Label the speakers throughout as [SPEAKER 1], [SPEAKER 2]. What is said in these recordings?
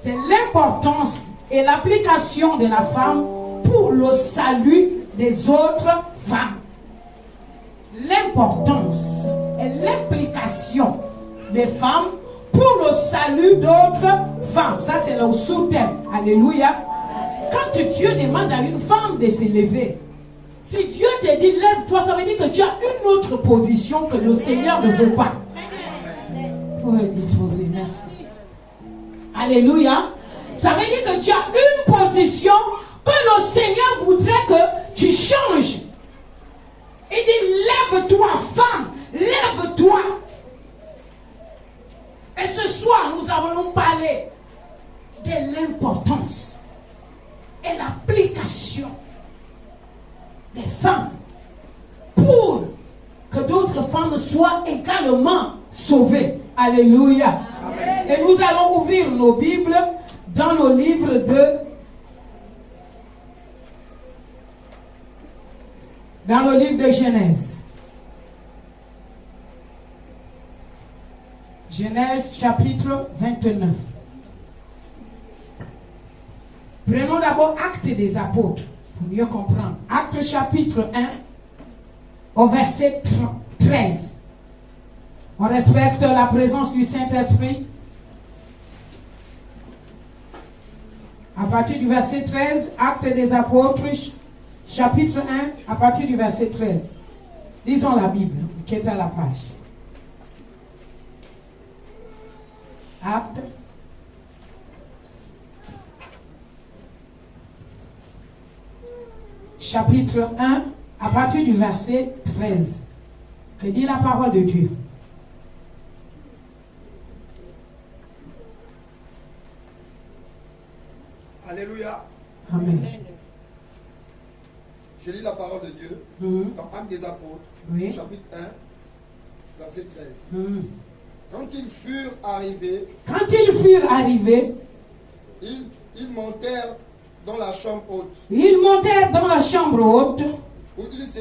[SPEAKER 1] c'est l'importance et l'application de la femme pour le salut des autres femmes. L'importance et l'implication des femmes pour le salut d'autres femmes. Ça, c'est le sous-thème. Alléluia. Quand Dieu demande à une femme de se lever, si Dieu te dit lève-toi, ça veut dire que tu as une autre position que le Seigneur ne veut pas. Il faut me disposer, merci. Alléluia. Ça veut dire que tu as une position que le Seigneur voudrait que tu changes. Il dit lève-toi, femme, lève-toi. Et ce soir, nous allons parler de l'importance et l'application des femmes pour que d'autres femmes soient également sauvées. Alléluia. Amen. Et nous allons ouvrir nos Bibles dans le livre de Genèse. Genèse chapitre 29. Prenons d'abord Actes des Apôtres pour mieux comprendre. Actes chapitre 1 au verset 13. On respecte la présence du Saint-Esprit. À partir du verset 13, Actes des Apôtres, chapitre 1, à partir du verset 13. Lisons la Bible, qui est à la page. Actes. Chapitre 1, à partir du verset 13. Que dit la parole de Dieu?
[SPEAKER 2] Alléluia.
[SPEAKER 1] Amen.
[SPEAKER 2] Je lis la parole de Dieu dans Actes des Apôtres, chapitre 1, verset 13. Quand ils furent arrivés, ils montèrent dans la chambre haute.
[SPEAKER 1] Ils montèrent dans la chambre haute.
[SPEAKER 2] Où ils se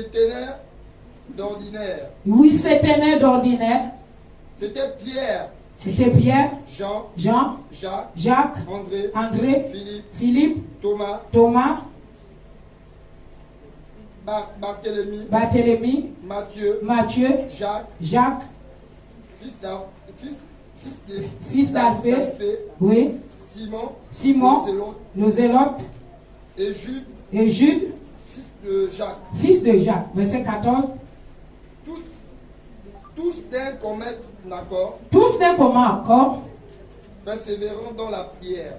[SPEAKER 2] tenaient d'ordinaire. C'était Pierre, Jean,
[SPEAKER 1] Jacques, André, Philippe, Thomas, Barthélemy, Matthieu, Jacques, fils d'Alphée, oui, Simon, le Zélote,
[SPEAKER 2] et
[SPEAKER 1] Jude, fils de Jacques. Verset 14.
[SPEAKER 2] Tous d'un commun accord. Persévérant dans la prière.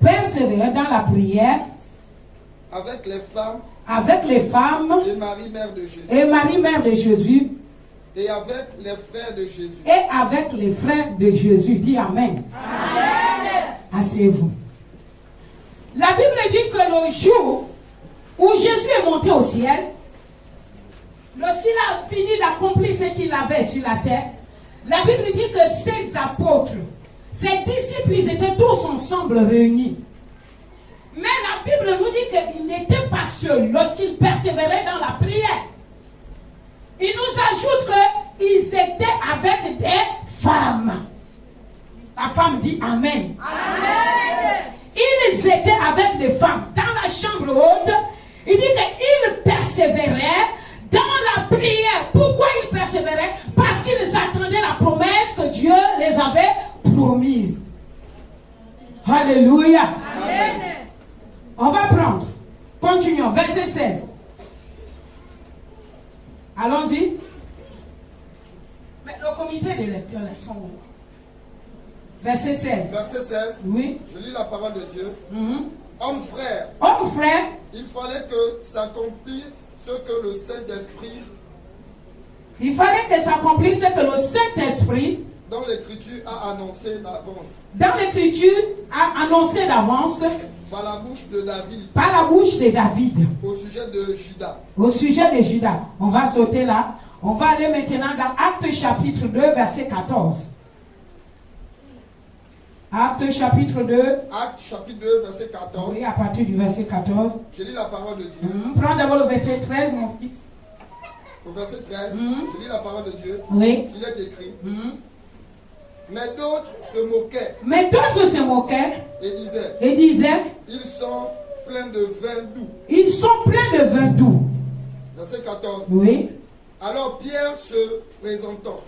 [SPEAKER 2] Avec les femmes. Et Marie, mère de Jésus. Et avec les frères de Jésus. Dis Amen. Amen. Asseyez-vous. La Bible dit que le jour où Jésus est monté au ciel, lorsqu'il a fini d'accomplir ce qu'il avait sur la terre, la Bible dit que ses apôtres, ses disciples, ils étaient tous ensemble réunis. Mais la Bible nous dit qu'ils n'étaient pas seuls lorsqu'ils persévéraient dans la prière. Il nous ajoute qu'ils étaient avec des femmes. La femme dit Amen. Amen. Ils étaient avec des femmes dans la chambre haute. Il dit qu'ils persévéraient dans la prière. Pourquoi ils persévéraient? Parce qu'ils attendaient la promesse que Dieu les avait promise. Alléluia. Amen. On va prendre. Continuons. Verset 16. Allons-y. Mais le comité de lecture, ils sont où? Verset 16. Verset 16.
[SPEAKER 1] Oui.
[SPEAKER 2] Je lis la parole de Dieu. Hommes frères. Il fallait que s'accomplisse ce que le Saint-Esprit.
[SPEAKER 1] Il fallait que s'accomplisse ce que le Saint-Esprit.
[SPEAKER 2] Dans l'Écriture a annoncé d'avance.
[SPEAKER 1] Dans l'Écriture a annoncé d'avance.
[SPEAKER 2] Par la bouche de David.
[SPEAKER 1] Par la bouche de David.
[SPEAKER 2] Au sujet de Judas.
[SPEAKER 1] Au sujet de Judas. On va sauter là. On va aller maintenant dans Actes chapitre 2, verset 14. Actes chapitre 2.
[SPEAKER 2] Actes chapitre 2, verset 14.
[SPEAKER 1] Oui, à partir du verset 14.
[SPEAKER 2] Je lis la parole de Dieu.
[SPEAKER 1] Prends d'abord le verset 13, mon fils.
[SPEAKER 2] Au verset 13, je lis la parole de Dieu.
[SPEAKER 1] Oui.
[SPEAKER 2] Il est écrit. Mais d'autres se moquaient.
[SPEAKER 1] Mais d'autres se moquaient.
[SPEAKER 2] Et
[SPEAKER 1] disaient.
[SPEAKER 2] Ils sont pleins de vin doux.
[SPEAKER 1] Ils sont pleins de vin doux.
[SPEAKER 2] Verset 14.
[SPEAKER 1] Oui.
[SPEAKER 2] Alors Pierre se présentant.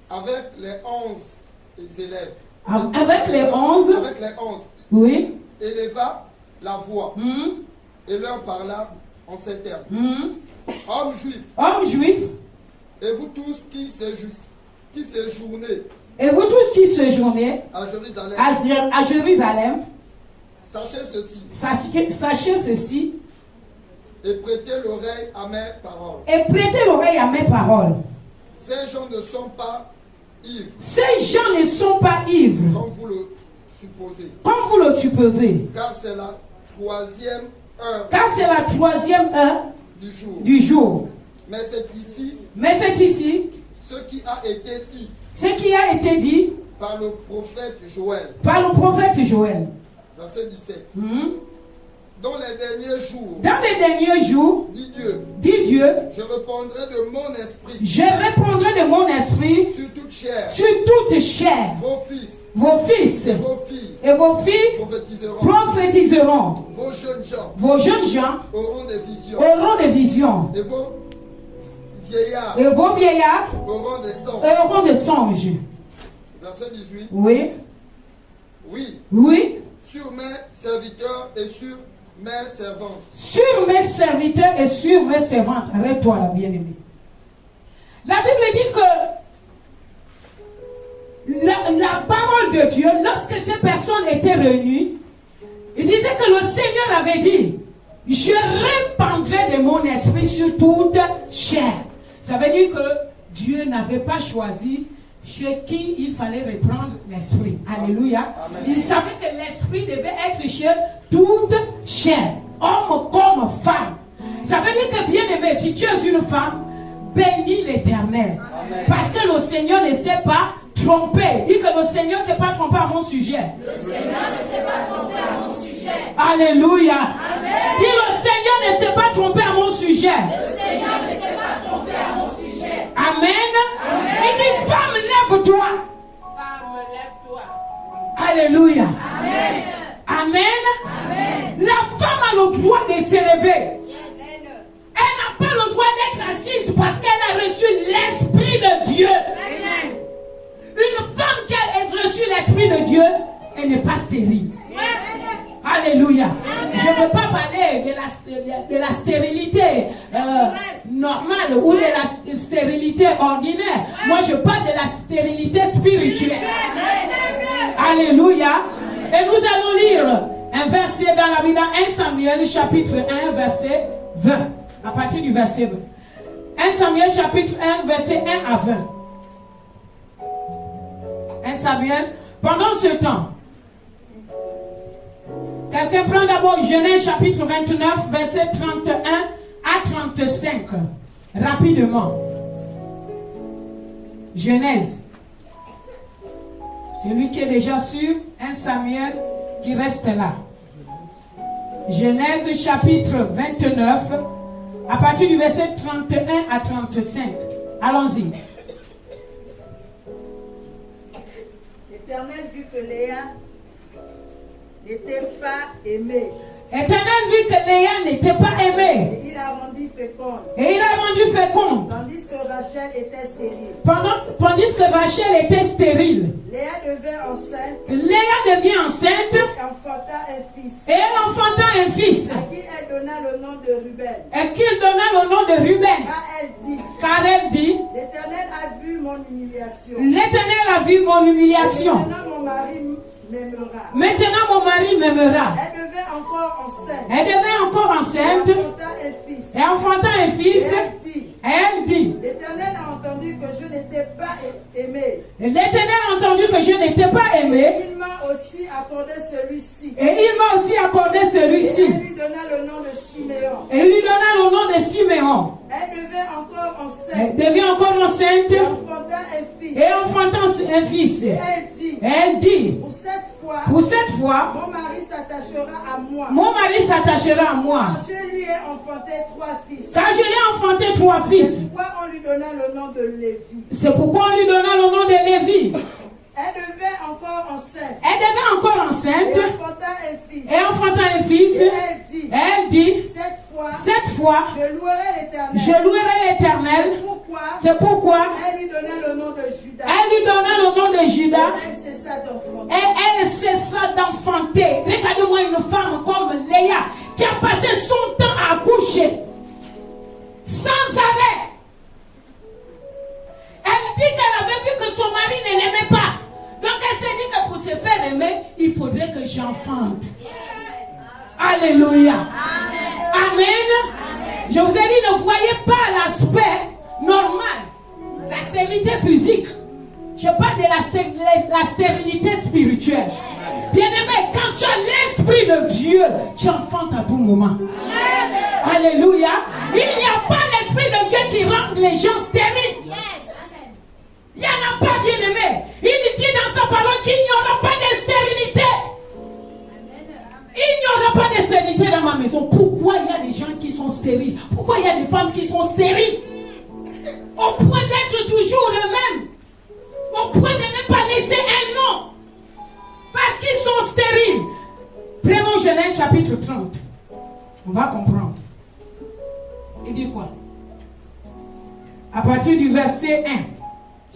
[SPEAKER 2] Avec les 11 élèves.
[SPEAKER 1] Avec les 11. Oui.
[SPEAKER 2] Éleva la voix. Et leur parla en ces termes. Hommes juifs. Et vous tous qui séjournez. À Jérusalem. Sachez ceci. Et prêtez l'oreille à mes paroles. Ces gens ne sont pas ivres. Comme vous le supposez. Car c'est la troisième heure du jour. Mais c'est ici ce qui a été dit par le prophète Joël. Verset 17. Dans les derniers jours, dit Dieu, je répandrai de mon esprit sur toute chair. Vos fils et vos filles prophétiseront. Vos jeunes gens auront des visions. Et vos vieillards auront des songes. Verset 18. Oui. Sur mes serviteurs et sur mes servantes. Arrête-toi là, bien-aimé. La Bible dit que la parole de Dieu, lorsque ces personnes étaient réunies, il disait que le Seigneur avait dit, je répandrai de mon esprit sur toute chair. Ça veut dire que Dieu n'avait pas choisi chez qui il fallait reprendre l'esprit. Alléluia. Amen. Il savait que l'esprit devait être chez toute chair, homme comme femme. Ça veut dire que, bien aimé, si tu es une femme, bénis l'Éternel. Parce que le Seigneur ne s'est pas trompé. Dis que le Seigneur ne s'est pas trompé à mon sujet. Alléluia. Amen. Dis le Seigneur ne s'est pas trompé à mon sujet. Amen. Il dit, femme, lève-toi. Alléluia. Amen. Amen. La femme a le droit de s'élever. Elle n'a pas le droit d'être assise parce qu'elle a reçu l'Esprit de Dieu. Amen. Une femme qui a reçu l'Esprit de Dieu, elle n'est pas stérile. Alléluia. Je ne veux pas parler de la stérilité normale ou de la stérilité ordinaire. Moi, je parle de la stérilité spirituelle. Alléluia. Et nous allons lire un verset dans la Bible, 1 Samuel chapitre 1, verset 20. À partir du verset 20. 1 Samuel chapitre 1, verset 1 à 20. 1 Samuel, pendant ce temps, quelqu'un prend d'abord Genèse chapitre 29, verset 31 à 35. Rapidement. Genèse. Celui qui est déjà sur 1 Samuel qui reste là. Genèse chapitre 29, à partir du verset 31 à 35. Allons-y.
[SPEAKER 3] L'Éternel vit que Léa n'était pas aimée.
[SPEAKER 1] L'Éternel vit que Léa n'était pas aimée.
[SPEAKER 3] Et il la rendit féconde. Tandis que Rachel était stérile.
[SPEAKER 1] Tandis que Rachel était stérile.
[SPEAKER 3] Léa devint enceinte.
[SPEAKER 1] Devient enceinte.
[SPEAKER 3] Et enfanta un fils. À qui elle donna le nom de Ruben. Car elle dit. L'Éternel a vu mon humiliation. Maintenant mon mari m'aimera. Elle devint encore enceinte. Et enfanta un fils. Et elle dit. L'Éternel a entendu que je n'étais pas aimée. Et il m'a aussi accordé celui-ci. Et elle lui donna le nom de Siméon. Elle devint encore enceinte. Et enfanta un fils. Et elle dit. Pour cette fois, mon mari s'attachera à moi.
[SPEAKER 1] Mon mari s'attachera à moi.
[SPEAKER 3] Car je lui ai enfanté 3 fils.
[SPEAKER 1] Car je lui ai enfanté 3 fils.
[SPEAKER 3] C'est pourquoi on lui donna le nom de Lévi.
[SPEAKER 1] C'est pourquoi on lui donna le nom de Lévi.
[SPEAKER 3] Elle devait encore enceinte.
[SPEAKER 1] Elle devait encore enceinte.
[SPEAKER 3] Et enfanta un fils.
[SPEAKER 1] Et elle dit, cette fois,
[SPEAKER 3] je louerai l'Éternel.
[SPEAKER 1] Je louerai l'Éternel. C'est pourquoi
[SPEAKER 3] elle lui donna le nom de Judas.
[SPEAKER 1] Elle lui donna le nom de Judas.
[SPEAKER 3] Et elle cessa d'enfanter.
[SPEAKER 1] Et elle cessa d'enfanter. Regardez-moi une femme comme Léa qui a passé son temps à accoucher sans arrêt. Elle dit qu'elle avait vu que son mari ne l'aimait pas. Donc elle s'est dit que pour se faire aimer, il faudrait que j'enfante. Alléluia. Amen. Je vous ai dit, ne voyez pas l'aspect normal, la stérilité physique. Je parle de la stérilité spirituelle. Bien-aimé, quand tu as l'Esprit de Dieu, tu enfantes à tout moment. Alléluia. Il n'y a pas l'Esprit de Dieu qui rend les gens stériles. Il n'y en a pas, bien-aimé. Il dit dans sa parole qu'il n'y aura pas de stérilité. Il n'y aura pas de stérilité dans ma maison. Pourquoi il y a des gens qui sont stériles? Pourquoi il y a des femmes qui sont stériles? Au point d'être toujours le même. Au point de ne pas laisser un nom. Parce qu'ils sont stériles. Prenons Genèse chapitre 30. On va comprendre. Il dit quoi? À partir du verset 1.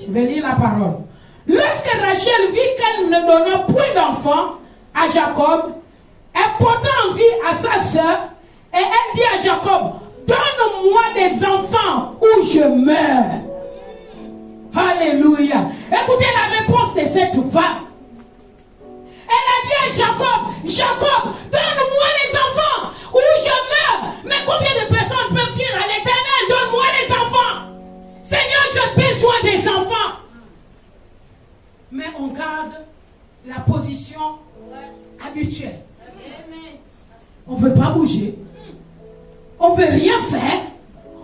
[SPEAKER 1] Je vais lire la parole. Lorsque Rachel vit qu'elle ne donna point d'enfant à Jacob, elle porta envie à sa soeur et elle dit à Jacob, donne-moi des enfants ou je meurs. Alléluia. Écoutez la réponse de cette femme. Elle a dit à Jacob, Jacob, donne-moi les enfants ou je meurs. Mais combien de personnes peuvent dire à l'Éternel, donne-moi les enfants? Seigneur, j'ai besoin des enfants. Mais on garde la position habituelle. On ne veut pas bouger. On ne veut rien faire.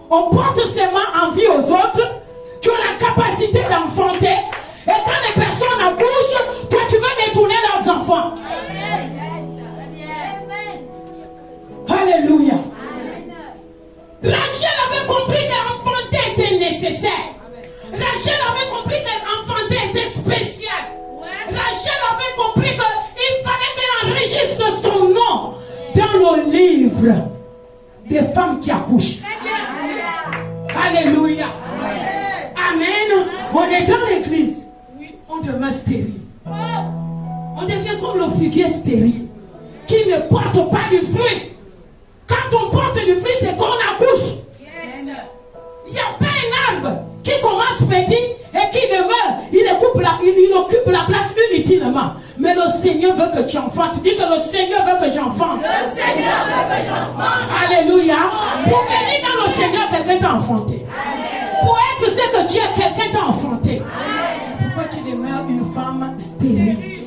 [SPEAKER 1] On porte seulement envie aux autres qui ont la capacité d'enfanter. Et quand les personnes accouchent, toi tu veux détourner leurs enfants. Alléluia. Rachel avait compris qu'enfanter était nécessaire. Rachel avait compris qu'enfanter était spécial. Rachel avait compris qu'il fallait qu'elle enregistre son nom dans le livre des femmes qui accouchent. Alléluia. Amen. On est dans l'église. On demeure stérile. On devient comme le figuier stérile qui ne porte pas du fruit. Quand on porte du fruit, c'est qu'on accouche. Il n'y a pas un arbre qui commence petit et qui demeure. Il occupe la place inutilement. Mais le Seigneur veut que tu enfantes. Dis que le Seigneur veut que j'enfante.
[SPEAKER 4] Le Seigneur veut que j'enfante.
[SPEAKER 1] Alléluia. Pour venir dans le Seigneur, quelqu'un t'a enfanté. Pour être ce que tu es, quelqu'un t'a enfanté. Pourquoi tu demeures une femme stérile?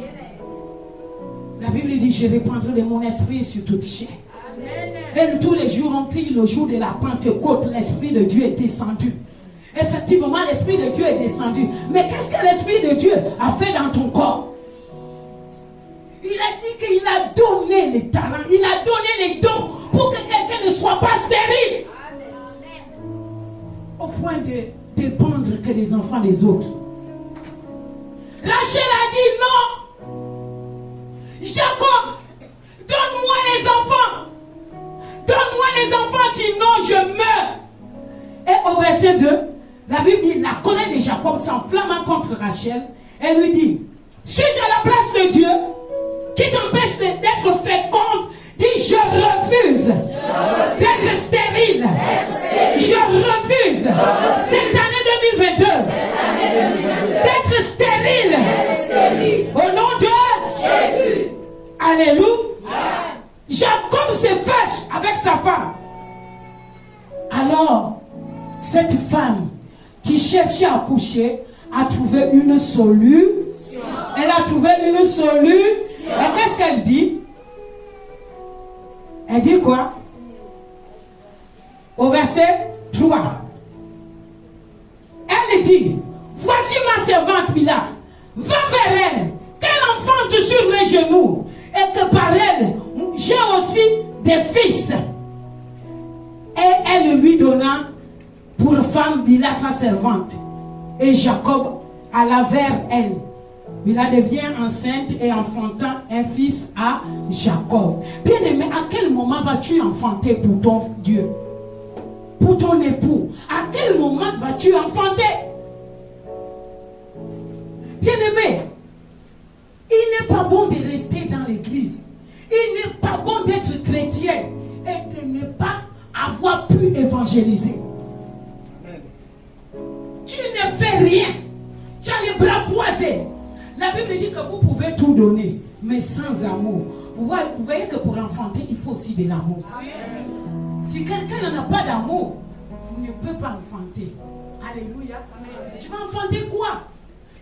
[SPEAKER 1] La Bible dit, je répandrai de mon esprit sur toute chair. Et tous les jours, on prie le jour de la Pentecôte, l'Esprit de Dieu est descendu. Effectivement, l'Esprit de Dieu est descendu. Mais qu'est-ce que l'Esprit de Dieu a fait dans ton corps? Il a dit qu'il a donné les talents, il a donné les dons pour que quelqu'un ne soit pas stérile. Au point de dépendre que des enfants des autres. Rachel a dit non. Jacob, donne-moi les enfants. Donne-moi les enfants, sinon je meurs. Et au verset 2, la Bible dit, la colère de Jacob s'enflamma contre Rachel. Elle lui dit, suis-je à la place de Dieu qui t'empêche d'être féconde? Dis, je refuse d'être stérile. Je refuse cette année 2022 d'être stérile. Au nom de Jésus. Alléluia. Jacob se fâche avec sa femme. Alors, cette femme qui cherchait à accoucher a trouvé une solution. Elle a trouvé une solution. Et qu'est-ce qu'elle dit? Elle dit quoi? Au verset 3. Elle dit, voici ma servante Bila. Va vers elle, qu'elle enfante sur mes genoux, et que par elle, des fils. Et elle lui donna pour femme Bila sa servante. Et Jacob alla vers elle. Bila devient enceinte et enfanta un fils à Jacob. Bien-aimé, à quel moment vas-tu enfanter pour ton Dieu? Pour ton époux? À quel moment vas-tu enfanter? Bien-aimé, il n'est pas bon de rester dans l'église. Il n'est pas bon d'être chrétien et de ne pas avoir pu évangéliser. Amen. Tu ne fais rien. Tu as les bras croisés. La Bible dit que vous pouvez tout donner, mais sans amour. Vous voyez que pour enfanter, il faut aussi de l'amour. Si quelqu'un n'en a pas d'amour, il ne peut pas enfanter. Alléluia. Amen. Tu vas enfanter quoi?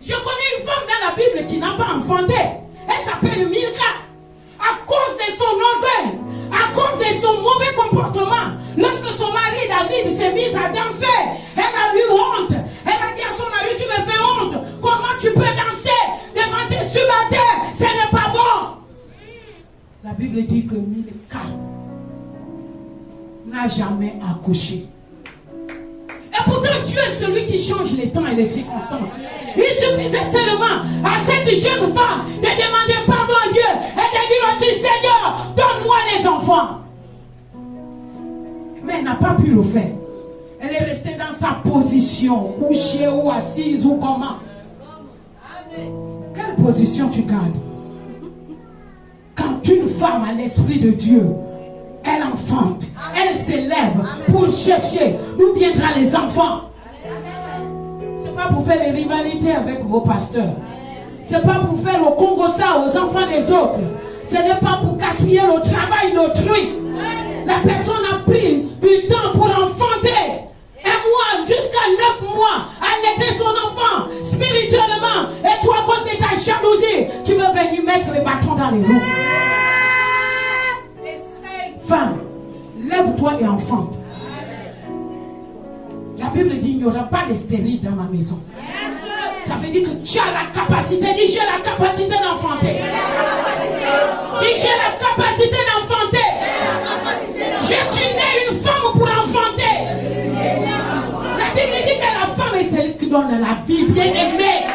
[SPEAKER 1] Je connais une femme dans la Bible qui n'a pas enfanté. Elle s'appelle Milka. À cause de son orgueil, à cause de son mauvais comportement, lorsque son mari David s'est mis à danser, elle a eu honte. Elle a dit à son mari, tu me fais honte. Comment tu peux danser devant tes subalternes? Ce n'est pas bon. La Bible dit que Milka n'a jamais accouché. Et pourtant Dieu est celui qui change les temps et les circonstances. Il suffisait seulement à cette jeune femme de demander pardon à Dieu et de dire aussi, Seigneur, donne-moi les enfants. Mais elle n'a pas pu le faire. Elle est restée dans sa position, couchée ou assise ou comment. Quelle position tu gardes? Quand une femme a l'esprit de Dieu, elle enfante, elle s'élève pour chercher d'où viendront les enfants. C'est pas pour faire des rivalités avec vos pasteurs. C'est pas pour faire le Congo-ça aux enfants des autres. Ce n'est pas pour gaspiller le travail d'autrui. La personne a pris du temps pour enfanter. Un mois, jusqu'à 9 mois, elle était son enfant spirituellement. Et toi, à cause de ta jalousie, tu veux venir mettre les bâtons dans les roues. Femme, lève-toi et enfante. La Bible dit qu'il n'y aura pas de stérile dans ma maison. Ça veut dire que tu as la capacité. Dis, j'ai la capacité d'enfanter. Dis, j'ai la capacité d'enfanter. Je suis née une femme pour enfanter. La Bible dit que la femme est celle qui donne la vie. Bien aimée.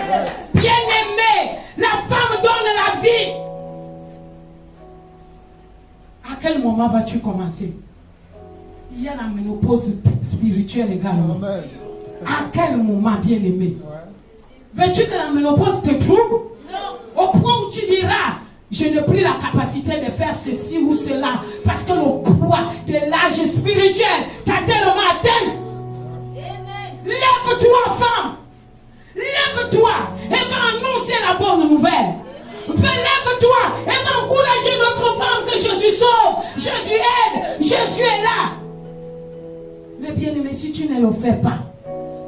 [SPEAKER 1] Bien aimée. La femme donne la vie. À quel moment vas-tu commencer? Il y a la ménopause spirituelle également. Amen. À quel moment, bien aimé? Veux-tu que la ménopause te trouble? Non. Au point où tu diras, je n'ai plus la capacité de faire ceci ou cela, parce que le poids de l'âge spirituel t'a tellement atteint. Lève-toi, femme. Lève-toi et va annoncer la bonne nouvelle. Lève-toi et va encourager notre femme que Jésus sauve, Jésus aide, Jésus est là. Mais bien aimé, si tu ne le fais pas,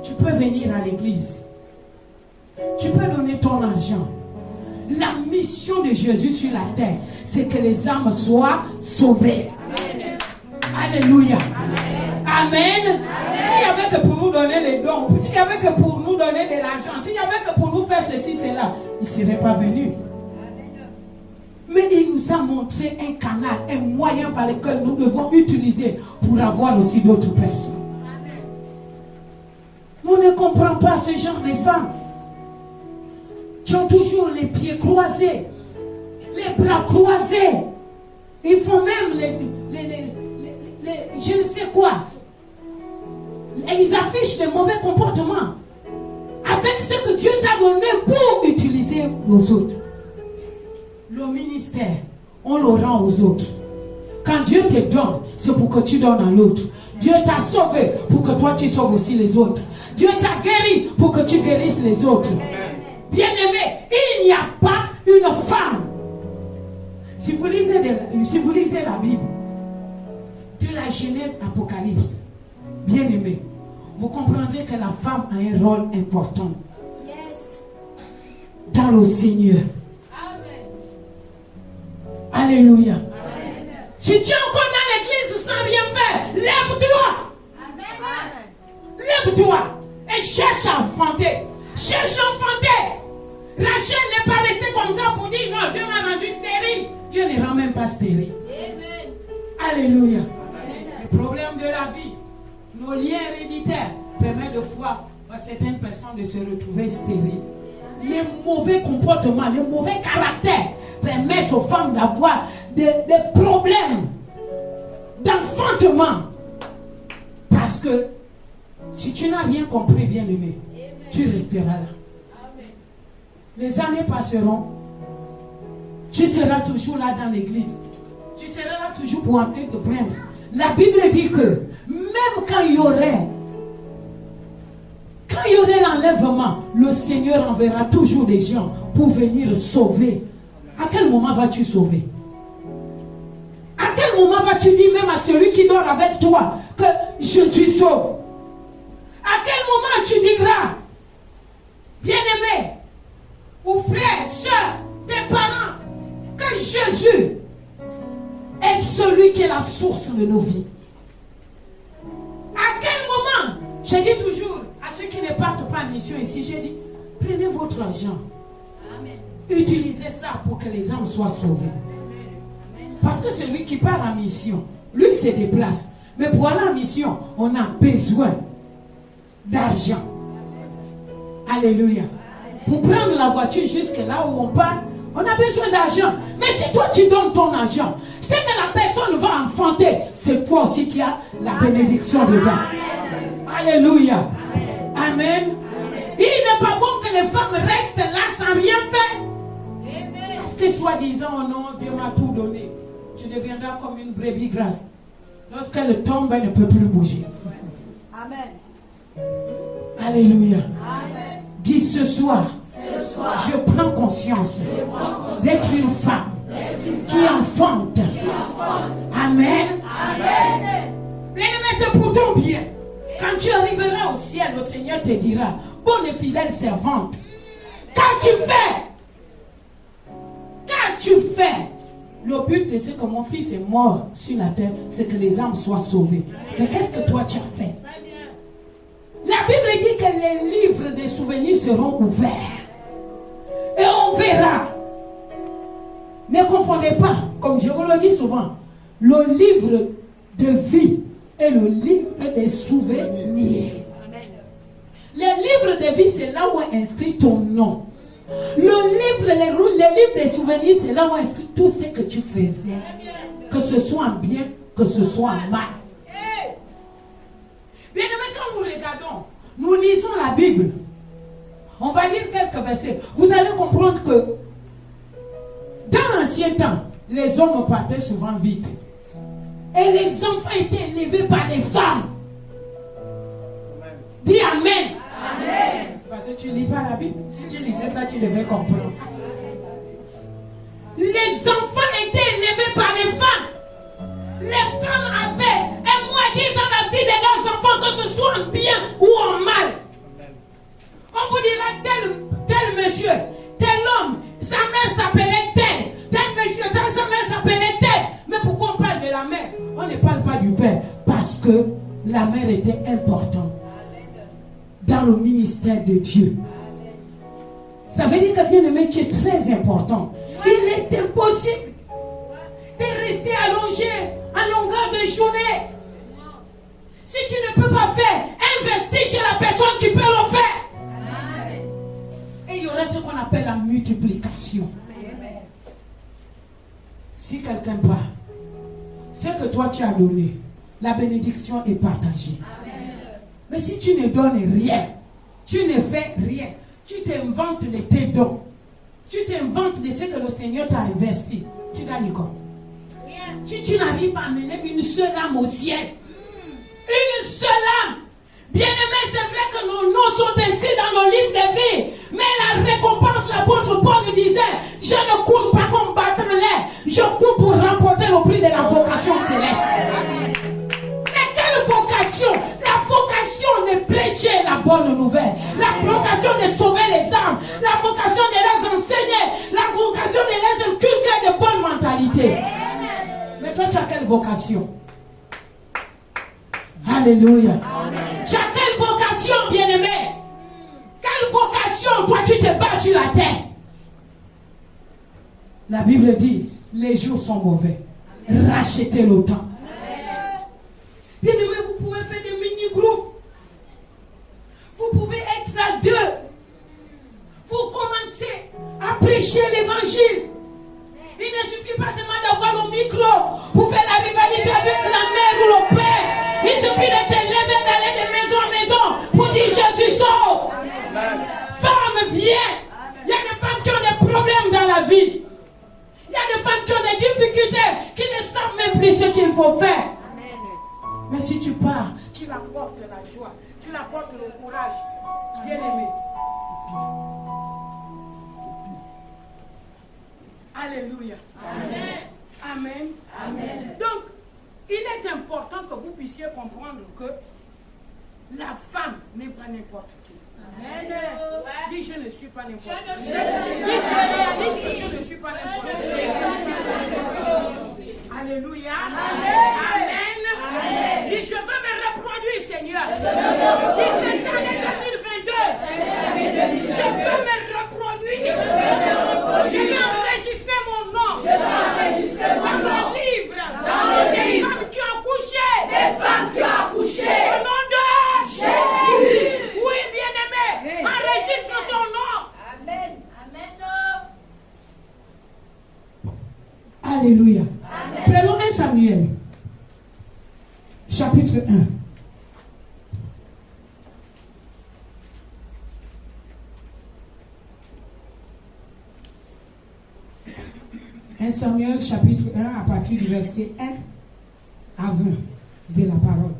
[SPEAKER 1] tu peux venir à l'église. Tu peux donner ton argent. La mission de Jésus sur la terre, c'est que les âmes soient sauvées. Amen. Alléluia. Amen. Amen. S'il n'y avait que pour nous donner les dons, s'il n'y avait que pour nous donner de l'argent, s'il n'y avait que pour nous faire ceci, cela, il ne serait pas venu. Mais il nous a montré un canal, un moyen par lequel nous devons utiliser pour avoir aussi d'autres personnes. On ne comprend pas ce genre de femmes qui ont toujours les pieds croisés, les bras croisés. Ils font même je ne sais quoi. Ils affichent de mauvais comportements avec ce que Dieu t'a donné pour utiliser aux autres. Le ministère, on le rend aux autres. Quand Dieu te donne, c'est pour que tu donnes à l'autre. Dieu t'a sauvé pour que toi tu sauves aussi les autres. Dieu t'a guéri pour que tu guérisses les autres. Bien-aimé, il n'y a pas une femme. Si vous lisez la Bible, de la Genèse Apocalypse, bien-aimé, vous comprendrez que la femme a un rôle important dans le Seigneur. Alléluia. Amen. Si tu es encore dans l'église sans rien faire, lève-toi. Lève-toi et cherche à enfanter. Cherche à enfanter. Rachel n'est pas restée comme ça pour dire non, Dieu m'a rendu stérile. Dieu ne rend même pas stérile. Amen. Alléluia. Les problèmes de la vie, nos liens héréditaires permettent de fois à certaines personnes de se retrouver stériles. Les mauvais comportements, les mauvais caractères permettent aux femmes d'avoir des problèmes d'enfantement. Parce que si tu n'as rien compris, bien-aimé, tu resteras là. Les années passeront. Tu seras toujours là dans l'église. Tu seras là toujours pour entrer te prendre. La Bible dit que même quand il y aurait l'enlèvement, le Seigneur enverra toujours des gens pour venir sauver. À quel moment vas-tu sauver? À quel moment vas-tu dire même à celui qui dort avec toi que je suis sauvé? À quel moment tu diras, bien-aimé, ou frère, soeur, tes parents, que Jésus est celui qui est la source de nos vies? À quel moment? Je dis toujours à ceux qui ne partent pas en mission ici, j'ai dit, prenez votre argent. Amen. Utilisez ça pour que les âmes soient sauvées. Parce que celui qui part en mission, lui se déplace. Mais pour aller en mission, on a besoin d'argent. Alléluia. Pour prendre la voiture jusque là où on part, on a besoin d'argent. Mais si toi tu donnes ton argent, c'est que la personne va enfanter. C'est toi aussi qui as la bénédiction dedans. Alléluia. Amen. Il n'est pas bon que les femmes restent là sans rien faire. Parce que soi-disant, oh non, Dieu m'a tout donné. Tu deviendras comme une brebis grasse. Lorsqu'elle tombe, elle ne peut plus bouger.
[SPEAKER 3] Amen.
[SPEAKER 1] Alléluia.
[SPEAKER 3] Amen.
[SPEAKER 1] Dis ce soir, je prends conscience d'être une femme qui enfante. Amen. Amen. Mais c'est pour ton bien. Quand tu arriveras au ciel, le Seigneur te dira, bonne et fidèle servante, qu'as-tu fait? Qu'as-tu fait? Le but de ce que mon fils est mort sur la terre, c'est que les âmes soient sauvées. Mais qu'est-ce que toi tu as fait? La Bible dit que les livres des souvenirs seront ouverts. Et on verra. Ne confondez pas, comme je vous le dis souvent, le livre de vie et le livre des souvenirs. Le livre de vie, c'est là où est inscrit ton nom. Le livre des souvenirs, c'est là où est inscrit tout ce que tu faisais. Que ce soit en bien, que ce soit en mal. Bien aimé, quand nous regardons, nous lisons la Bible, on va lire quelques versets. Vous allez comprendre que dans l'ancien temps, les hommes partaient souvent vite. Et les enfants étaient élevés par les femmes. Amen. Dis Amen. Amen. Parce que tu ne lis pas la Bible. Si tu lisais ça, tu devais comprendre. Les enfants étaient élevés par les femmes. Les femmes avaient un mot à dire dans la vie de leurs enfants, que ce soit en bien ou en mal. On vous dira tel monsieur, tel homme, sa mère s'appelait tel monsieur, sa mère s'appelait tel. Mais pourquoi on parle de la mère? On ne parle pas du père. Parce que la mère était importante dans le ministère de Dieu. Ça veut dire que bien aimé, tu es très important. Il est impossible de rester allongé en longueur de journée. Si tu ne peux pas faire, investir chez la personne qui peut le faire. Et il y aurait ce qu'on appelle la multiplication. Si quelqu'un part, ce que toi tu as donné, la bénédiction est partagée. Amen. Mais si tu ne donnes rien, tu ne fais rien, tu t'inventes de tes dons, tu t'inventes de ce que le Seigneur t'a investi, tu gagnes quoi? Rien. Si tu n'arrives pas à mener une seule âme au ciel, une seule âme, bien aimé, c'est vrai que nos noms sont inscrits dans nos livres de vie, mais la récompense, l'apôtre Paul disait, je ne cours pas comme battant l'air, je cours pour remporter le prix de la vocation céleste. Mais quelle vocation? La vocation de prêcher la bonne nouvelle, la vocation de sauver les âmes, la vocation de les enseigner, la vocation de les inculquer de bonnes mentalités. Mais toi, tu as quelle vocation? Alléluia. Tu as quelle vocation, bien-aimé? Quelle vocation, toi, tu te bats sur la terre? La Bible dit, les jours sont mauvais. Rachetez le temps. micro pour faire la rivalité avec la mère ou le père. Il suffit de te lever, d'aller de maison en maison pour dire je suis sauve. Femme, viens. Il y a des femmes qui ont des problèmes dans la vie. Il y a des femmes qui ont des difficultés, qui ne savent même plus ce qu'il faut faire. Mais si tu pars, tu apportes la joie, tu apportes le courage. Bien aimé. Alléluia. Amen. Amen. Amen. Donc, il est important que vous puissiez comprendre que la femme n'est pas n'importe qui. Amen. Dis je ne suis pas n'importe qui. Dis je réalise que je ne suis pas n'importe qui. Alléluia. Amen. Amen. Dis je veux me reproduire, Seigneur. Dis cette année 2022. Je veux me reproduire. Je veux enregistrer mon nom dans le livre des femmes qui ont accouché.
[SPEAKER 4] Des femmes qui ont accouché.
[SPEAKER 1] Au nom de
[SPEAKER 4] Jésus.
[SPEAKER 1] Oui, bien-aimé. Enregistre ton nom.
[SPEAKER 4] Amen. Amen.
[SPEAKER 1] Alléluia.
[SPEAKER 4] Amen.
[SPEAKER 1] Prenons 1 Samuel, chapitre 1. Samuel chapitre 1 à partir du verset 1 à 20. C'est la parole.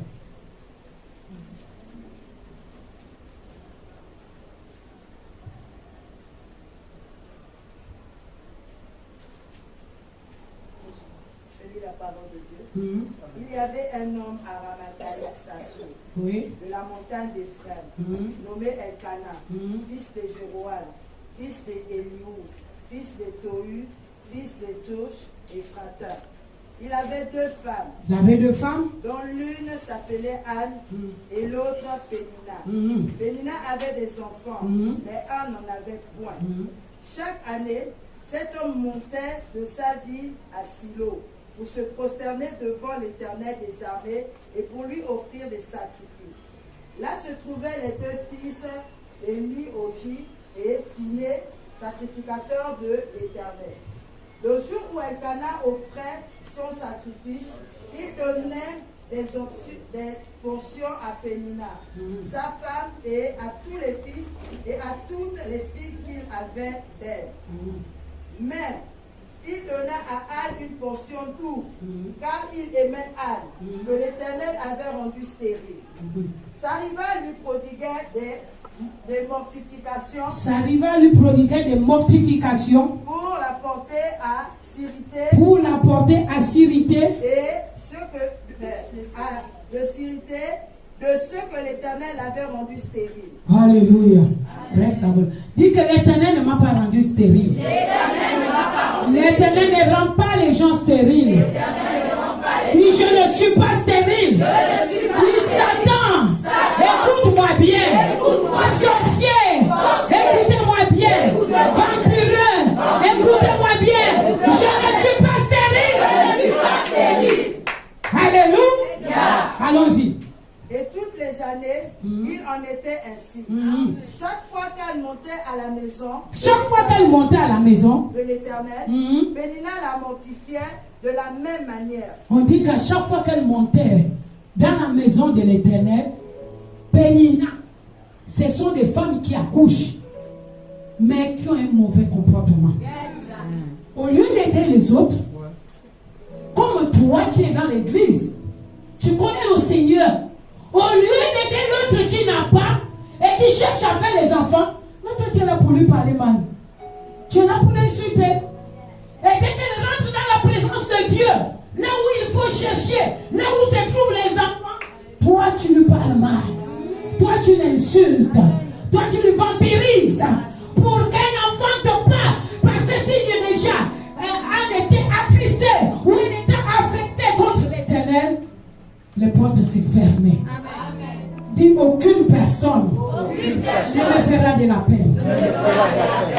[SPEAKER 3] Je lis la parole de Dieu. Il y avait un homme à Ramathaïm, de la montagne d'Éphraïm, nommé Elkana, fils de Jéroam, fils d'Eliou, fils de Tohu, fils de Tosh et Frata. Il avait deux femmes. Dont l'une s'appelait Anne et l'autre Pénina. Pénina avait des enfants, mais Anne n'en avait point. Chaque année, cet homme montait de sa ville à Silo pour se prosterner devant l'Éternel des armées et pour lui offrir des sacrifices. Là se trouvaient les deux fils Élie, Oji et Phiné, sacrificateurs de l'Éternel. Le jour où Elkana offrait son sacrifice, il donnait des portions à Pénina, sa femme, et à tous les fils et à toutes les filles qu'il avait d'elle. Mais il donna à Anne une portion double, car il aimait Anne, que l'Éternel avait rendue stérile. Sa rivale lui prodiguait des mortifications.
[SPEAKER 1] Sa rivale lui prodiguait des mortifications
[SPEAKER 3] pour la porter à Sirité. Et de ce que l'Éternel avait rendu stérile.
[SPEAKER 1] Alléluia. Reste à vous. Dis que l'Éternel ne m'a pas rendu stérile. L'Éternel ne rend pas les gens stériles. Dis je ne suis pas stérile. Dis Satan, écoute-moi bien. Sorcier, écoutez-moi bien. Vampireux, écoutez-moi bien. Je ne suis pas stérile. Alléluia. Allons-y.
[SPEAKER 3] Et toutes les années, il en était ainsi. Chaque fois qu'elle montait à la maison, de l'Éternel, Pénina la mortifiait de la même manière.
[SPEAKER 1] On dit qu'à chaque fois qu'elle montait dans la maison de l'Éternel, Pénina, ce sont des femmes qui accouchent, mais qui ont un mauvais comportement. Au lieu d'aider les autres, comme toi qui es dans l'église, tu connais le Seigneur. Au lieu d'aider l'autre qui n'a pas et qui cherche à faire les enfants, non, toi tu es là pour lui parler mal. Tu es là pour l'insulter. Et dès qu'elle rentre dans la présence de Dieu, là où il faut chercher, là où se trouvent les enfants, toi tu lui parles mal. Toi tu l'insultes. Toi tu lui vampirises. Pour qu'un enfant te parle. Parce que si déjà Anne était attristée ou elle était affectée contre l'Éternel, les portes s'est fermées. Dis aucune personne ne me fera de la peine.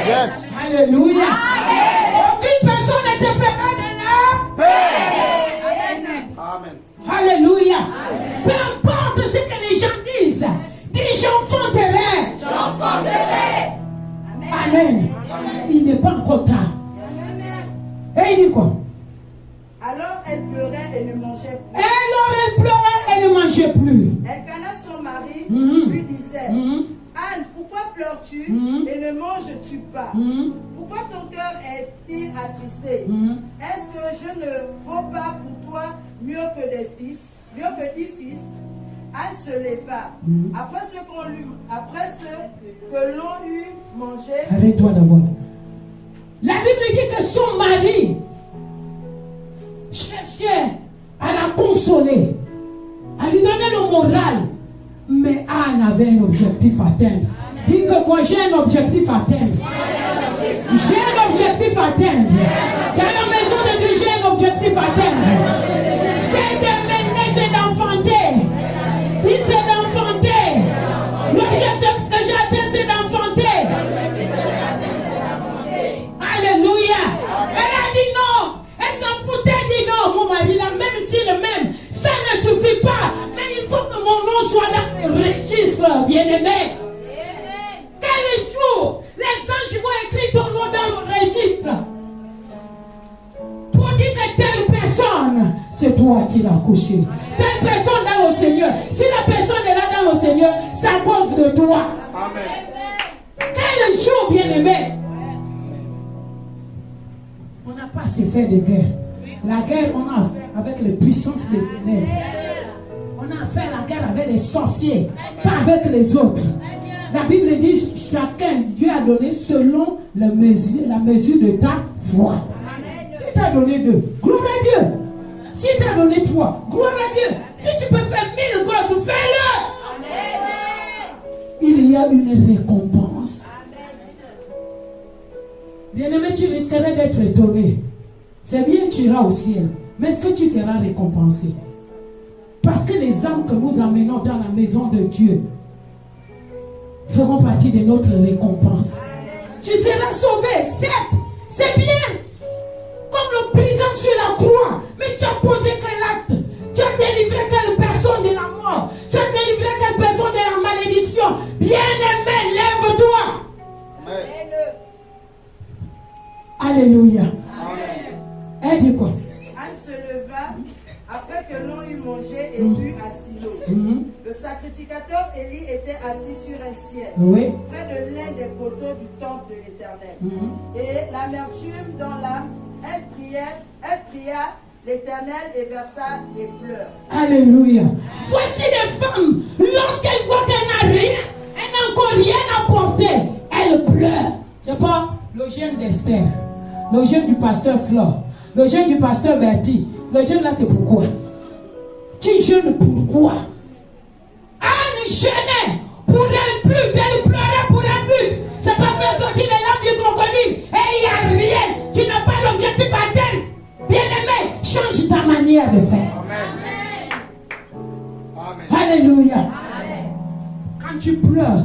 [SPEAKER 2] Yes.
[SPEAKER 1] Alléluia. Aucune personne ne te fera de la peine.
[SPEAKER 2] Amen.
[SPEAKER 1] Alléluia. Peu importe ce que les gens disent, dis j'enfanterai. Amen. Il n'est pas encore tard. Et il dit quoi?
[SPEAKER 3] Alors elle pleurait et ne mangeait plus.
[SPEAKER 1] Alors elle pleurait et ne mangeait plus.
[SPEAKER 3] Elkana, son mari, lui disait, Anne, pourquoi pleures-tu et ne manges-tu pas? Pourquoi ton cœur est-il attristé? Est-ce que je ne vaux pas pour toi mieux que 10 fils? Anne se leva. Après ce que l'on eut mangé.
[SPEAKER 1] Arrête-toi d'abord. La Bible dit que son mari cherchait à la consoler, à lui donner le moral. Mais Anne avait un objectif à atteindre. Dis que moi j'ai un objectif à atteindre. J'ai un objectif à atteindre. Dans la maison de Dieu, j'ai un objectif à atteindre. C'est de mener, c'est d'enfanter. Dis c'est d'enfanter. L'objectif que j'ai atteint, c'est d'enfanter. Alléluia. Elle a dit non. Elle s'en foutait, dit non. Mon mari, là, même s'il est même, ça ne suffit pas. Mais il faut que mon nom soit dans le registre, bien-aimé. Quel jour les anges vont écrire ton nom dans le registre pour dire que telle personne, c'est toi qui l'as couché. Telle personne dans le Seigneur. Si la personne est là dans le Seigneur, c'est à cause de toi. Amen. Quel jour, bien-aimé. On n'a pas assez fait de guerre. La guerre, on a affaire avec les puissances des ténèbres. On a affaire à la guerre avec les sorciers, pas avec les autres. La Bible dit chacun, Dieu a donné selon la mesure de ta foi. Si tu as donné 2, gloire à Dieu. Si tu as donné 3, gloire à Dieu. Si tu peux faire 1000 grosses, fais-le. Il y a une récompense. Bien-aimé, tu risquerais d'être étonné. C'est bien, tu iras au ciel. Mais est-ce que tu seras récompensé? Parce que les âmes que nous amenons dans la maison de Dieu feront partie de notre récompense. Tu seras sauvé, certes, c'est bien. Comme le brigand sur la croix. Mais tu as posé quel acte? Tu as délivré quelle personne de la mort? Tu as délivré quelle personne de la malédiction? Bien-aimé, lève-toi. Alléluia. Elle dit quoi?
[SPEAKER 3] Anne se leva après que l'on eut mangé et bu à Silo. Le sacrificateur Élie était assis sur un siège, près de l'un des poteaux du temple de l'Éternel. Et l'amertume dans l'âme, elle pria l'Éternel et versa des pleurs.
[SPEAKER 1] Alléluia. Voici des femmes, lorsqu'elles voient qu'elles n'ont rien, elles n'ont encore rien apporté, elles pleurent. C'est pas le jeûne d'Esther, le jeûne du pasteur Flore, le jeûne du pasteur Bertie. Le jeûne là, c'est pourquoi? Tu jeûnes pourquoi? Anne jeûnait pour un but, elle pleurait pour un but. C'est pas faire sortir les larmes du crocodile. Et il n'y a rien. Tu n'as pas l'objectif à atteindre. Bien-aimé, change ta manière de faire. Amen. Alléluia. Amen. Quand tu pleures,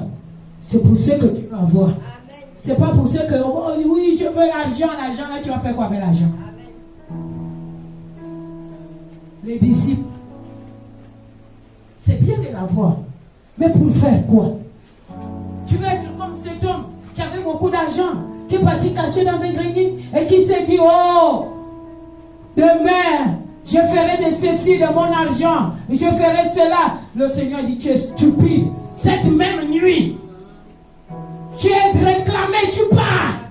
[SPEAKER 1] c'est pour ce que tu vas avoir. C'est pas pour ce que, oh, oui, je veux l'argent, là, tu vas faire quoi avec l'argent? Les disciples, c'est bien de l'avoir, mais pour faire quoi? Tu veux être comme cet homme qui avait beaucoup d'argent, qui est parti caché dans un grenier et qui s'est dit, oh, demain, je ferai de ceci de mon argent, je ferai cela. Le Seigneur dit, tu es stupide. Cette même nuit, tu es réclamé, tu pars.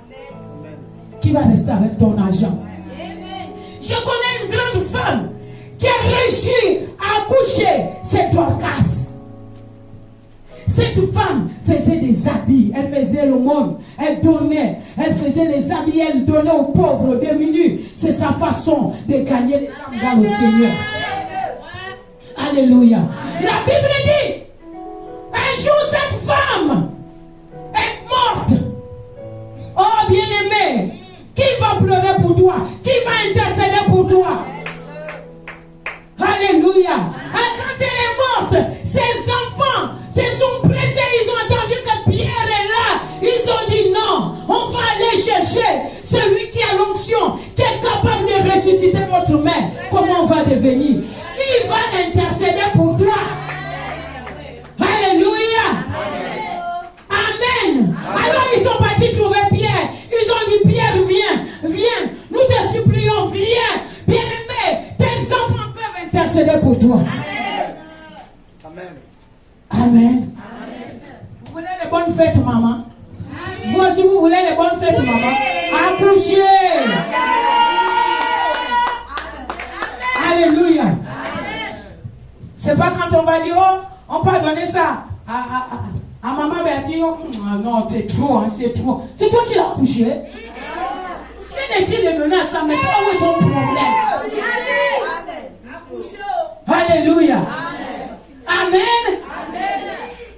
[SPEAKER 1] Qui va rester avec ton argent? Je connais une grande femme qui a réussi à accoucher, c'est Dorcas. Cette femme faisait des habits, elle faisait le monde, elle donnait, elle faisait les habits, elle donnait aux pauvres, aux démunis. C'est sa façon de gagner les âmes dans le Seigneur. Alléluia. La Bible dit, un jour cette femme est morte. Oh bien-aimé, qui va pleurer pour toi? Qui va intercéder pour toi? Alléluia. Quand elle est morte, ses enfants se sont pressés, ils ont entendu que Pierre est là. Ils ont dit non, on va aller chercher celui qui a l'onction, qui est capable de ressusciter votre mère. Comment on va devenir? Qui va intercéder pour toi? Alléluia. Amen. Alors ils sont partis trouver Pierre. Ils ont dit, Pierre, viens, viens. Nous te supplions, viens. Bien-aimé, tes intercéder pour toi.
[SPEAKER 2] Amen.
[SPEAKER 1] Amen. Vous voulez les bonnes fêtes, maman? Vous aussi, vous voulez les bonnes fêtes, maman? Accouchez. Alléluia. C'est pas quand on va dire, oh, on peut donner ça à maman Bertie. Oh, non, c'est trop, hein, c'est trop. C'est toi qui l'as accouché. Tu décides de donner à ça, mais toi, où est ton problème? Alléluia. Amen.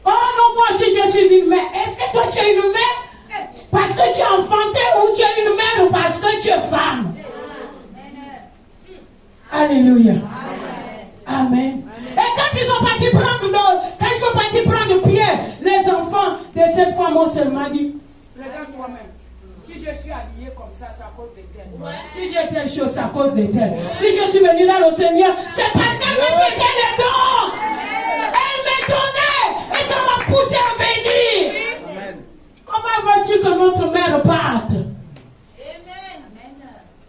[SPEAKER 1] Oh non, moi aussi je suis une mère. Est-ce que toi tu es une mère parce que tu es enfanté ou tu es une mère parce que tu es femme? Alléluia. Amen. Et quand ils sont partis prendre Pierre, les enfants de cette femme ont seulement dit, regarde toi-même. Si je suis habillée comme ça, c'est à cause de tel. Si j'ai telle chose, c'est à cause de tel. Si je suis venue là au Seigneur, c'est parce qu'elle me faisait les dons. Elle me donnait et ça m'a poussé à venir. Amen. Comment veux-tu que notre mère parte? Amen.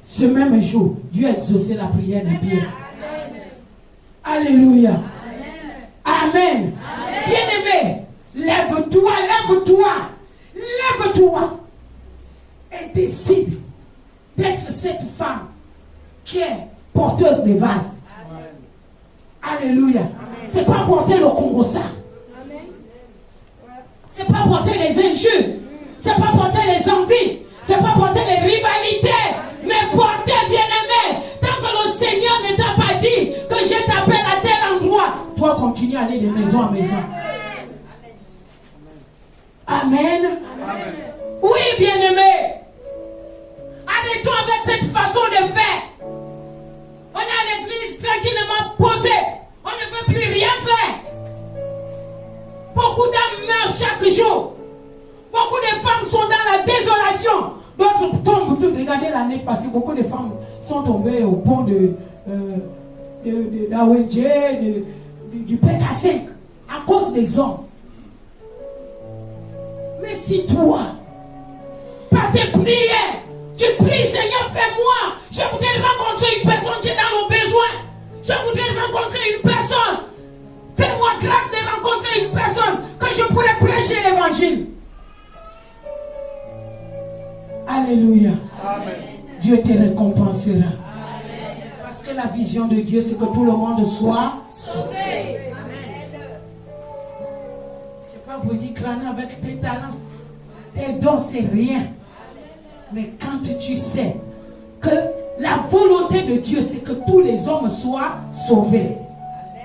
[SPEAKER 1] Ce même jour, Dieu a exaucé la prière de Pierre. Alléluia. Amen. Amen. Bien-aimé, lève-toi, lève-toi, lève-toi. Et décide d'être cette femme qui est porteuse de vase. Alléluia. C'est pas porter le Congo-ça. C'est pas porter les injures. C'est pas porter les envies. C'est pas porter les rivalités. Mais porter, bien-aimé, tant que le Seigneur ne t'a pas dit que je t'appelle à tel endroit, toi continue à aller de maison en maison. Amen. Amen. Oui, bien-aimé. Arrêtons avec cette façon de faire. On est à l'église tranquillement posé. On ne veut plus rien faire. Beaucoup d'âmes meurent chaque jour. Beaucoup de femmes sont dans la désolation. D'autres tombent. Regardez l'année passée, beaucoup de femmes sont tombées au pont de d'Awedje, du PK5, à cause des hommes. Mais si toi, par tes prières, tu pries, Seigneur, fais-moi. Je voudrais rencontrer une personne qui est dans nos besoins. Je voudrais rencontrer une personne. Fais-moi grâce de rencontrer une personne que je pourrais prêcher l'évangile. Alléluia. Amen. Dieu te récompensera. Amen. Parce que la vision de Dieu, c'est que tout le monde soit sauvé. Je ne vais pas vous dire crâner avec tes talents. Tes dons, c'est rien. Mais quand tu sais que la volonté de Dieu, c'est que tous les hommes soient sauvés.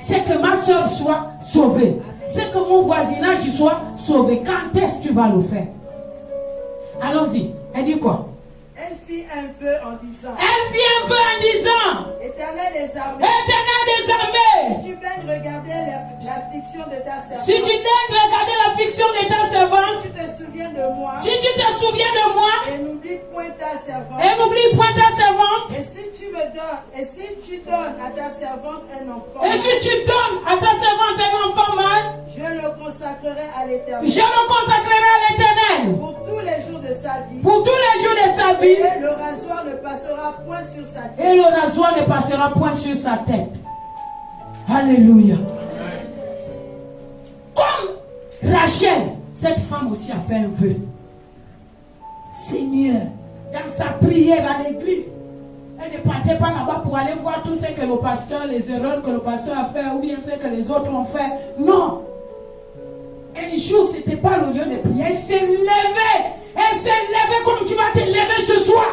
[SPEAKER 1] C'est que ma soeur soit sauvée. C'est que mon voisinage soit sauvé. Quand est-ce que tu vas le faire? Allons-y. Elle dit quoi?
[SPEAKER 3] Elle fit un vœu en disant. Éternel des armées. Si tu daignes regarder l'affliction de ta servante. Si tu te souviens de moi. Et n'oublie point ta servante. Et si tu donnes à ta servante un enfant. Mâle. Je le consacrerai à l'Éternel. Pour tous les jours de sa vie. Et le rasoir ne passera point sur sa tête. Alléluia. Comme Rachel, cette femme aussi a fait un vœu. Seigneur, dans sa prière à l'église, elle ne partait pas là-bas pour aller voir tout ce que le pasteur, les erreurs que le pasteur a fait, ou bien ce que les autres ont fait. Non. Un jour, ce n'était pas le lieu de prière. Elle s'est levée. Comme tu vas te lever ce soir.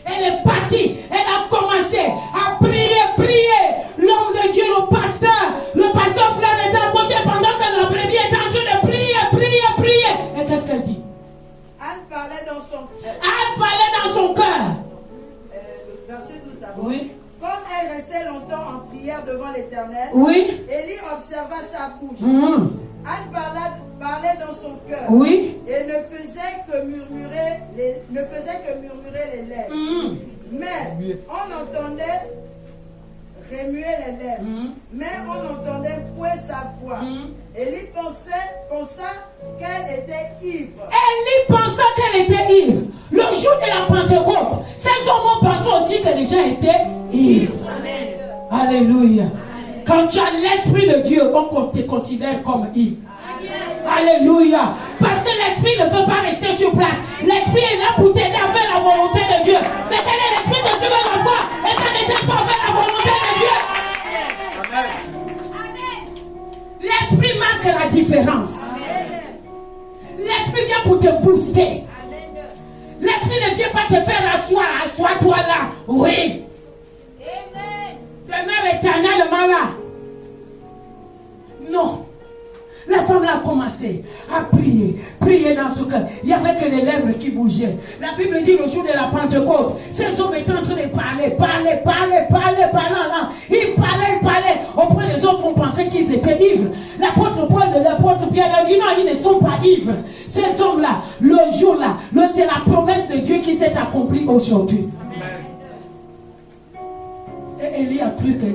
[SPEAKER 3] Elle est partie. Elle a commencé à prier. L'homme de Dieu, le pasteur frère était à côté pendant que la brebis était en train de prier. Et qu'est-ce qu'elle dit? Anne parlait dans son cœur. Verset 12 d'abord. Oui. Comme elle restait longtemps en prière devant l'Éternel, Élie observa sa bouche. Anne parlait dans son cœur. Et ne faisait que murmurer les lèvres. Mais on entendait remuer les lèvres. Mais on n'entendait point sa voix. Élie pensa qu'elle était ivre. Le jour de la Pentecôte, ces hommes ont pensé aussi que les gens étaient ivres.
[SPEAKER 1] Alléluia. Quand tu as l'Esprit de Dieu, on te considère comme Yves. Alléluia. Parce que l'Esprit ne peut pas rester sur place. L'Esprit est là pour t'aider à faire la volonté de Dieu. Mais quel est l'Esprit que tu veux avoir et ça ne t'aide pas à faire la volonté de Dieu? L'Esprit marque la différence. L'Esprit vient pour te booster. L'Esprit ne vient pas te faire asseoir. Assois-toi là. Oui. Demeure éternellement là. Non. La femme a commencé à prier, prier dans ce cœur. Il n'y avait que les lèvres qui bougeaient. La Bible dit le jour de la Pentecôte, ces hommes étaient en train de parler. Ils parlaient. Au point les autres ont pensé qu'ils étaient ivres. L'apôtre Paul de l'apôtre Pierre a dit non, ils ne sont pas ivres. Ces hommes-là, le jour-là, c'est la promesse de Dieu qui s'est accomplie aujourd'hui. Et Élie a cru que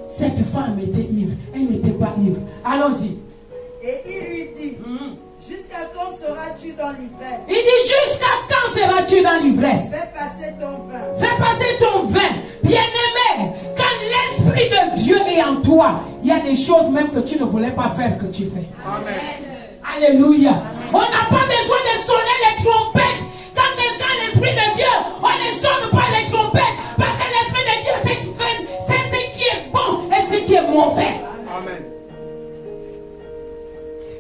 [SPEAKER 1] cette femme était ivre. Elle n'était pas ivre. Allons-y.
[SPEAKER 3] Et il lui dit, jusqu'à quand seras-tu dans l'ivresse?
[SPEAKER 1] Il dit, jusqu'à quand seras-tu dans l'ivresse?
[SPEAKER 3] Fais passer ton vin.
[SPEAKER 1] Fais passer ton vin. Bien-aimé, quand l'Esprit de Dieu est en toi, il y a des choses même que tu ne voulais pas faire que tu fais.
[SPEAKER 2] Amen.
[SPEAKER 1] Alléluia. On n'a pas besoin de sonner les trompettes. Quand quelqu'un a l'Esprit de Dieu, on ne sonne pas les trompettes. Parce que l'Esprit de Dieu, c'est ce qui est bon et ce qui est mauvais.
[SPEAKER 2] Amen.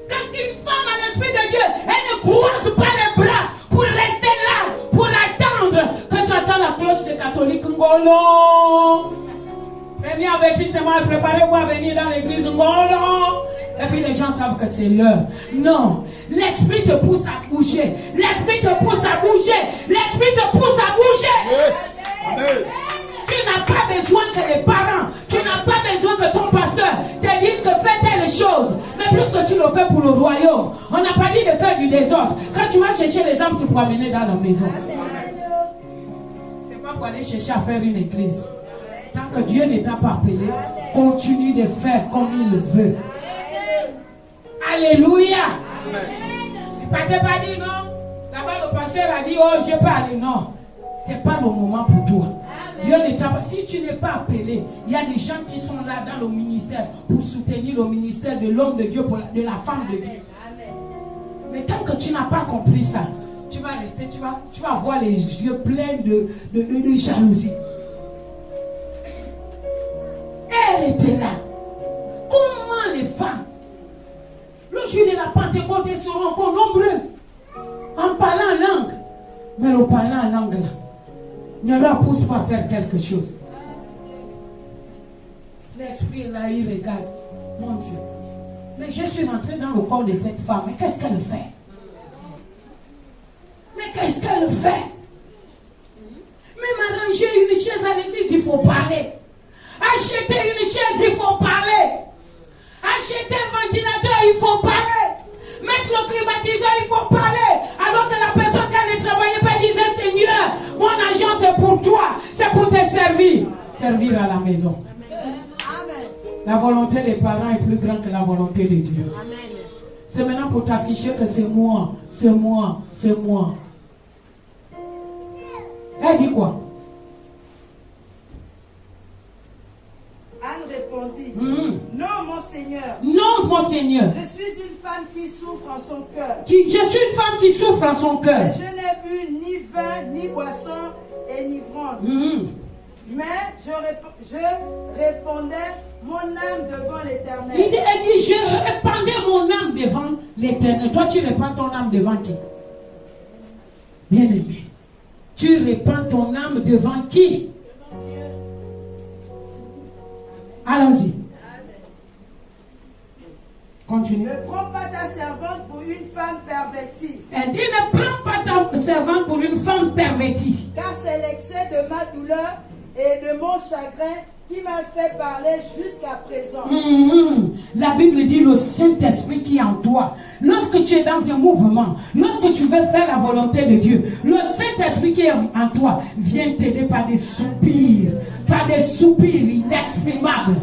[SPEAKER 1] Quand une femme a l'Esprit de Dieu, elle ne croise pas les bras pour rester là, pour attendre. Quand tu attends la cloche des catholiques, Ngolo. Premier avertissement, préparez-vous à venir dans l'église, Ngolo. Et puis les gens savent que c'est l'heure. Non, l'Esprit te pousse à bouger. L'Esprit te pousse à bouger. L'Esprit te pousse à bouger.
[SPEAKER 2] Yes. Amen.
[SPEAKER 1] Tu n'as pas besoin que les parents, tu n'as pas besoin que ton pasteur te dise que fais telle chose. Mais plus que tu le fais pour le royaume. On n'a pas dit de faire du désordre. Quand tu vas chercher les âmes, c'est pour amener dans la maison. C'est pas pour aller chercher à faire une église. Tant que Dieu ne t'a pas appelé, continue de faire comme il veut. Alléluia. Tu ne t'es pas dit non. Là-bas, le pasteur a dit, oh, je peux aller. Non, ce n'est pas le moment pour toi. Dieu ne t'a pas. Si tu n'es pas appelé, il y a des gens qui sont là dans le ministère pour soutenir le ministère de l'homme de Dieu, de la femme de Dieu. Mais tant que tu n'as pas compris ça, tu vas rester, tu vas avoir les yeux pleins de jalousie. Elle était là. Comment les femmes, le jour de la Pentecôte, elles seront encore nombreuses en parlant en langue. Mais le parlant en langue là ne leur pousse pas à faire quelque chose. L'esprit là, il regarde. Mon Dieu. Mais je suis rentré dans le corps de cette femme. Mais qu'est-ce qu'elle fait? Mais qu'est-ce qu'elle fait? Même arranger une chaise à l'église, il faut parler. Acheter une chaise, il faut parler. Acheter un ventilateur, il faut parler. Mettre le climatiseur, il faut parler. Alors que la personne qui ne travaillait pas disait, Seigneur, mon argent c'est pour toi, c'est pour te servir. Servir à la maison.
[SPEAKER 3] Amen.
[SPEAKER 1] La volonté des parents est plus grande que la volonté de Dieu. C'est maintenant pour t'afficher que c'est moi, c'est moi, c'est moi. Elle dit quoi?
[SPEAKER 3] Anne répondit, non mon Seigneur.
[SPEAKER 1] Non mon Seigneur.
[SPEAKER 3] Je suis une femme qui souffre en son cœur.
[SPEAKER 1] Je suis une femme qui souffre en son cœur.
[SPEAKER 3] Je n'ai bu ni vin, ni boisson enivrante. Mais je répandais mon âme devant l'Éternel.
[SPEAKER 1] Elle dit, je répandais mon âme devant l'Éternel. Toi, tu répands ton âme devant qui? Bien aimé. Tu répands ton âme devant qui? Allons-y. Continue.
[SPEAKER 3] Ne prends pas ta servante pour une femme pervertie.
[SPEAKER 1] Elle dit, ne prends pas ta servante pour une femme pervertie.
[SPEAKER 3] Car c'est l'excès de ma douleur et de mon chagrin qui m'a fait parler jusqu'à présent.
[SPEAKER 1] La Bible dit le Saint-Esprit qui est en toi. Lorsque tu es dans un mouvement, lorsque tu veux faire la volonté de Dieu, le Saint-Esprit qui est en toi vient t'aider par des soupirs inexprimables.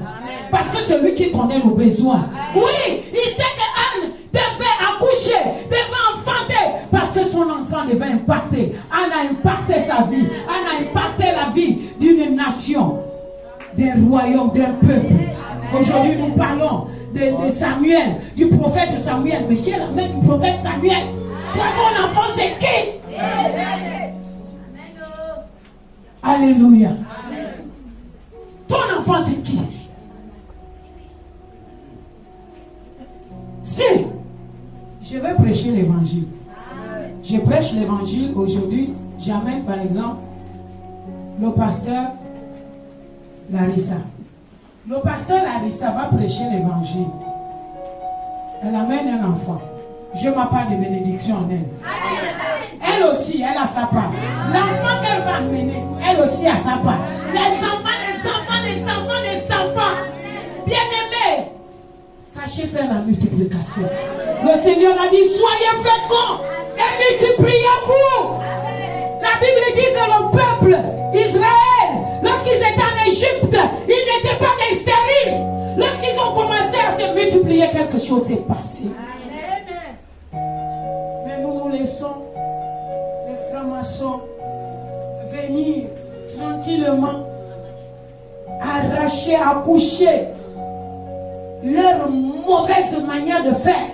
[SPEAKER 1] Parce que c'est lui qui connaît nos besoins. Oui, il sait que Anne devait accoucher, devait enfanter, parce que son enfant devait impacter. Anne a impacté sa vie. Anne a impacté la vie d'une nation. d'un royaume, d'un peuple. Aujourd'hui, nous parlons de Samuel, du prophète Samuel. Mais qui est la mère du prophète Samuel? Toi, ton enfant, c'est qui? Alléluia. Ton enfant, c'est qui? Si je vais prêcher l'évangile, je prêche l'évangile aujourd'hui, j'amène par exemple le pasteur Larissa. Le pasteur Larissa va prêcher l'évangile. Elle amène un enfant. Je m'en parle de bénédiction en elle. Elle aussi, elle a sa part. L'enfant qu'elle va amener, elle aussi a sa part. Les enfants. Bien-aimés, sachez faire la multiplication. Le Seigneur a dit, soyez féconds et multipliez-vous. La Bible dit que le peuple Israël, lorsqu'ils étaient en Égypte, ils n'étaient pas des stériles. Lorsqu'ils ont commencé à se multiplier, quelque chose s'est passé. Mais nous laissons les francs-maçons venir tranquillement arracher, accoucher leur mauvaise manière de faire.